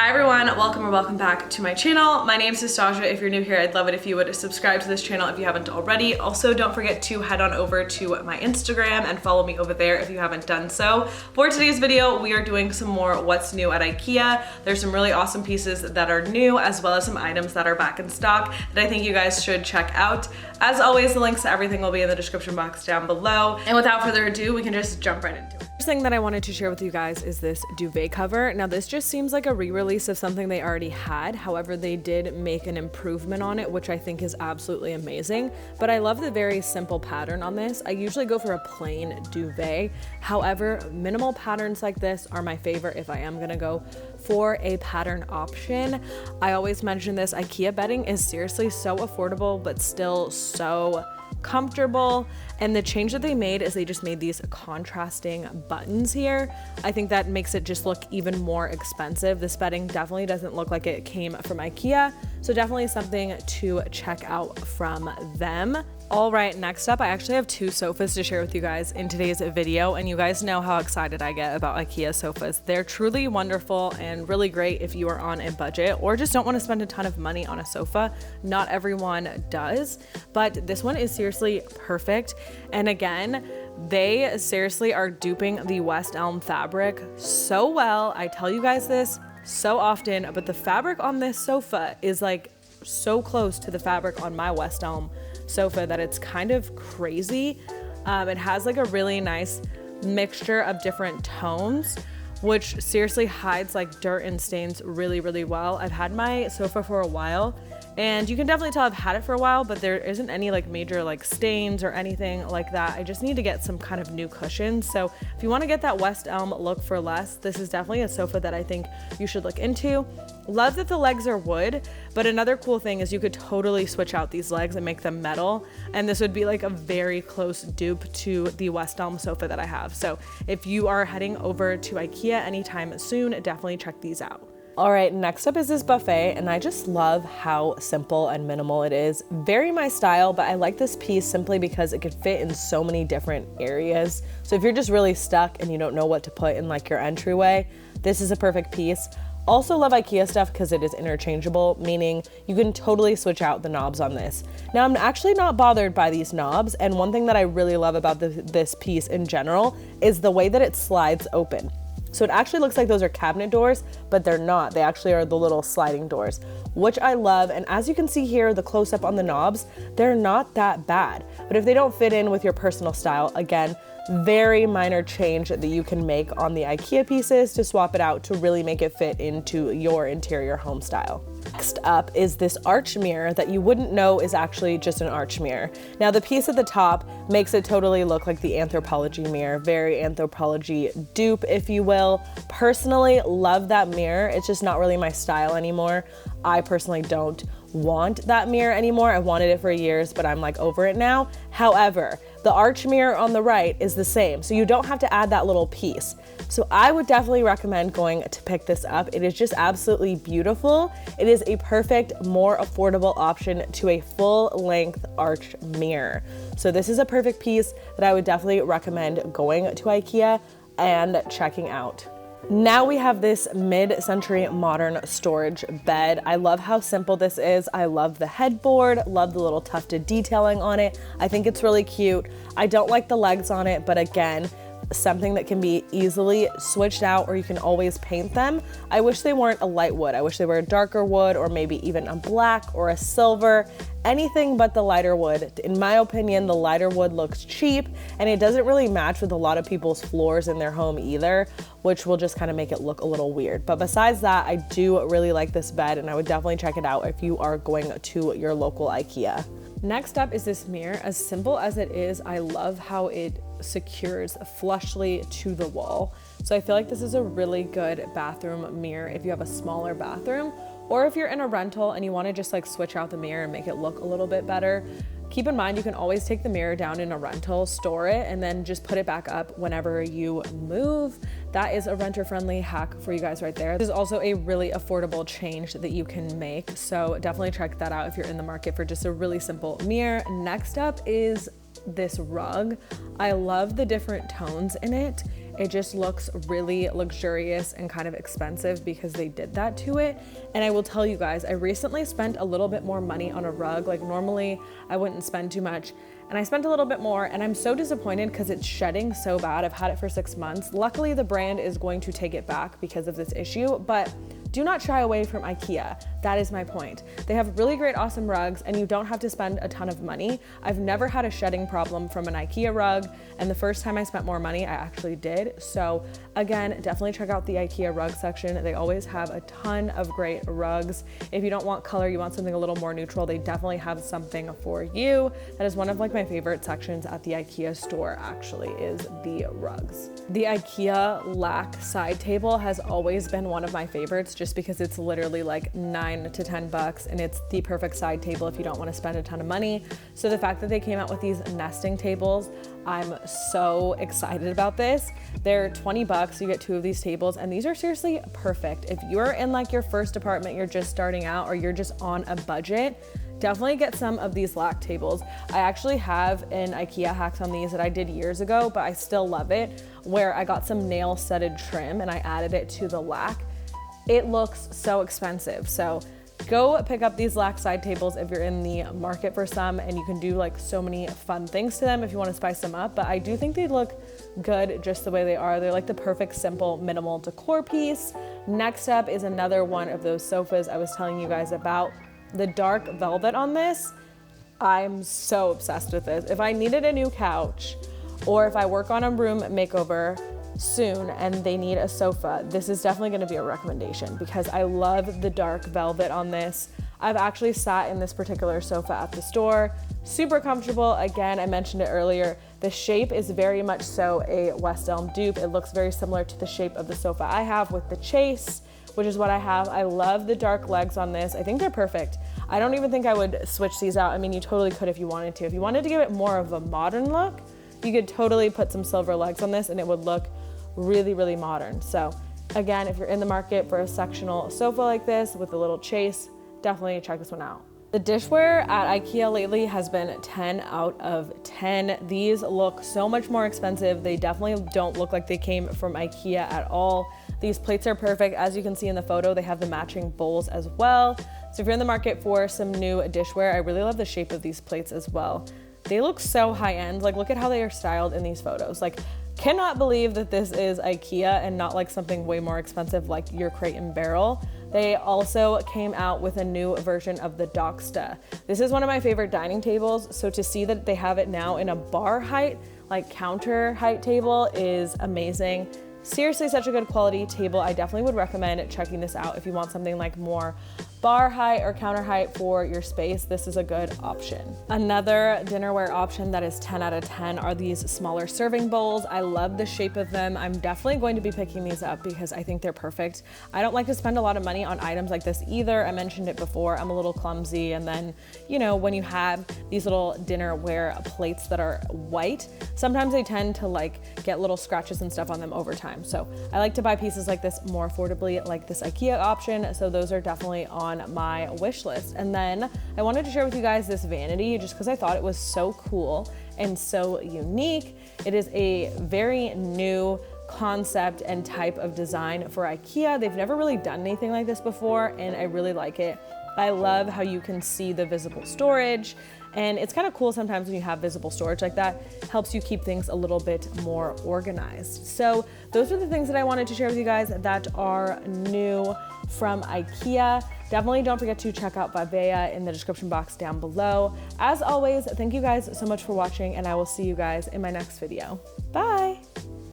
Hi everyone, welcome or welcome back to my channel. My name is Nastazsa. If you're new here, I'd love it if you would subscribe to this channel if you haven't already. Also, don't forget to head on over to my Instagram and follow me over there if you haven't done so. For today's video, we are doing some more what's new at Ikea. There's some really awesome pieces that are new, as well as some items that are back in stock that I think you guys should check out. As always, the links to everything will be in the description box down below. And without further ado, we can just jump right into it. First thing that I wanted to share with you guys is this duvet cover. Now this just seems like a re-release of something they already had. However, they did make an improvement on it, which I think is absolutely amazing. But I love the very simple pattern on this. I usually go for a plain duvet. However, minimal patterns like this are my favorite if I am gonna go for a pattern option. I always mention this, Ikea bedding is seriously so affordable, but still so comfortable. And the change that they made is they just made these contrasting buttons here. I think that makes it just look even more expensive. This bedding definitely doesn't look like it came from Ikea, so definitely something to check out from them. All right, next up, I actually have two sofas to share with you guys in today's video, and you guys know how excited I get about Ikea sofas. They're truly wonderful and really great if you are on a budget or just don't want to spend a ton of money on a sofa. Not everyone does, but this one is seriously perfect. And again, they seriously are duping the West Elm fabric so well. I tell you guys this so often, but the fabric on this sofa is like so close to the fabric on my West Elm sofa that it's kind of crazy. It has like a really nice mixture of different tones, which seriously hides like dirt and stains really, really well. I've had my sofa for a while, and you can definitely tell I've had it for a while, but there isn't any like major like stains or anything like that. I just need to get some kind of new cushions. So if you want to get that West Elm look for less, this is definitely a sofa that I think you should look into. Love that the legs are wood, but another cool thing is you could totally switch out these legs and make them metal, and this would be like a very close dupe to the West Elm sofa that I have. So if you are heading over to Ikea anytime soon, definitely check these out. All right, next up is this buffet, and I just love how simple and minimal it is. Very my style, but I like this piece simply because it could fit in so many different areas. So if you're just really stuck and you don't know what to put in like your entryway, this is a perfect piece. Also love Ikea stuff because it is interchangeable, meaning you can totally switch out the knobs on this. Now I'm actually not bothered by these knobs, and one thing that I really love about this piece in general is the way that it slides open. So it actually looks like those are cabinet doors, but they're not. They actually are the little sliding doors, which I love. And as you can see here, the close-up on the knobs, they're not that bad. But if they don't fit in with your personal style, again, very minor change that you can make on the Ikea pieces to swap it out to really make it fit into your interior home style. Next up is this arch mirror that you wouldn't know is actually just an arch mirror. Now the piece at the top makes it totally look like the Anthropologie mirror, very Anthropologie dupe, if you will. Personally, love that mirror. It's just not really my style anymore. I personally don't want that mirror anymore. I wanted it for years, but I'm like over it now. However, the arch mirror on the right is the same, so you don't have to add that little piece. So I would definitely recommend going to pick this up. It is just absolutely beautiful. It is a perfect, more affordable option to a full-length arch mirror. So this is a perfect piece that I would definitely recommend going to Ikea and checking out. Now we have this mid-century modern storage bed. I love how simple this is. I love the headboard, love the little tufted detailing on it. I think it's really cute. I don't like the legs on it, but again, something that can be easily switched out, or you can always paint them. I wish they weren't a light wood. I wish they were a darker wood, or maybe even a black or a silver. Anything but the lighter wood. In my opinion, the lighter wood looks cheap, and it doesn't really match with a lot of people's floors in their home either, which will just kind of make it look a little weird. But besides that, I do really like this bed, and I would definitely check it out if you are going to your local Ikea. Next up is this mirror. As simple as it is, I love how it secures flushly to the wall. So I feel like this is a really good bathroom mirror if you have a smaller bathroom, or if you're in a rental and you want to just like switch out the mirror and make it look a little bit better. Keep in mind, you can always take the mirror down in a rental, store it, and then just put it back up whenever you move. That is a renter-friendly hack for you guys right there. This is also a really affordable change that you can make, so definitely check that out if you're in the market for just a really simple mirror. Next up is this rug. I love the different tones in it. it just looks really luxurious and kind of expensive because they did that to it. And I will tell you guys, I recently spent a little bit more money on a rug. Like normally I wouldn't spend too much, and I spent a little bit more, and I'm so disappointed because it's shedding so bad. I've had it for 6 months. Luckily the brand is going to take it back because of this issue, but do not shy away from Ikea. That is my point. They have really great, awesome rugs, and you don't have to spend a ton of money. I've never had a shedding problem from an Ikea rug, and the first time I spent more money, I actually did. So again, definitely check out the Ikea rug section. They always have a ton of great rugs. If you don't want color, you want something a little more neutral, they definitely have something for you. That is one of like my favorite sections at the Ikea store, actually, is the rugs. The Ikea lac side table has always been one of my favorites, just because it's literally like $9 to $10, and it's the perfect side table if you don't want to spend a ton of money. So the fact that they came out with these nesting tables, I'm so excited about this. They're $20, you get 2 of these tables, and these are seriously perfect. If you're in like your first apartment, you're just starting out, or you're just on a budget, definitely get some of these lac tables. I actually have an Ikea hacks on these that I did years ago, but I still love it, where I got some nail setted trim and I added it to the lac. It looks so expensive. So go pick up these lac side tables if you're in the market for some, and you can do like so many fun things to them if you want to spice them up. But I do think they look good just the way they are. They're like the perfect, simple, minimal decor piece. Next up is another one of those sofas I was telling you guys about. The dark velvet on this, I'm so obsessed with this. If I needed a new couch, or if I work on a room makeover soon and they need a sofa, this is definitely going to be a recommendation because I love the dark velvet on this. I've actually sat in this particular sofa at the store. Super comfortable. Again, I mentioned it earlier. The shape is very much so a West Elm dupe. It looks very similar to the shape of the sofa I have with the chase, which is what I have. I love the dark legs on this. I think they're perfect. I don't even think I would switch these out. I mean, you totally could if you wanted to. If you wanted to give it more of a modern look, you could totally put some silver legs on this and it would look really, really modern. So again, if you're in the market for a sectional sofa like this with a little chase, definitely check this one out. The dishware at Ikea lately has been 10 out of 10. These look so much more expensive. They definitely don't look like they came from Ikea at all. These plates are perfect. As you can see in the photo, they have the matching bowls as well. So if you're in the market for some new dishware, I really love the shape of these plates as well. They look so high end. Like, look at how they are styled in these photos. Like, cannot believe that this is Ikea and not like something way more expensive like your Crate and Barrel. They also came out with a new version of the Nastazsa. This is one of my favorite dining tables, so to see that they have it now in a bar height, like counter height table, is amazing. Seriously, such a good quality table. I definitely would recommend checking this out if you want something like more bar height or counter height for your space. This is a good option. Another dinnerware option that is 10 out of 10 are these smaller serving bowls. I love the shape of them. I'm definitely going to be picking these up because I think they're perfect. I don't like to spend a lot of money on items like this either. I mentioned it before, I'm a little clumsy, and then, you know, when you have these little dinnerware plates that are white, sometimes they tend to like get little scratches and stuff on them over time. So I like to buy pieces like this more affordably, like this Ikea option. So those are definitely on my wish list. And then I wanted to share with you guys this vanity just because I thought it was so cool and so unique. It is a very new concept and type of design for Ikea. They've never really done anything like this before, and I really like it. I love how you can see the visible storage, and it's kind of cool sometimes when you have visible storage like that. Helps you keep things a little bit more organized. So those are the things that I wanted to share with you guys that are new from Ikea. Definitely don't forget to check out Vibea in the description box down below. As always, thank you guys so much for watching, and I will see you guys in my next video. Bye.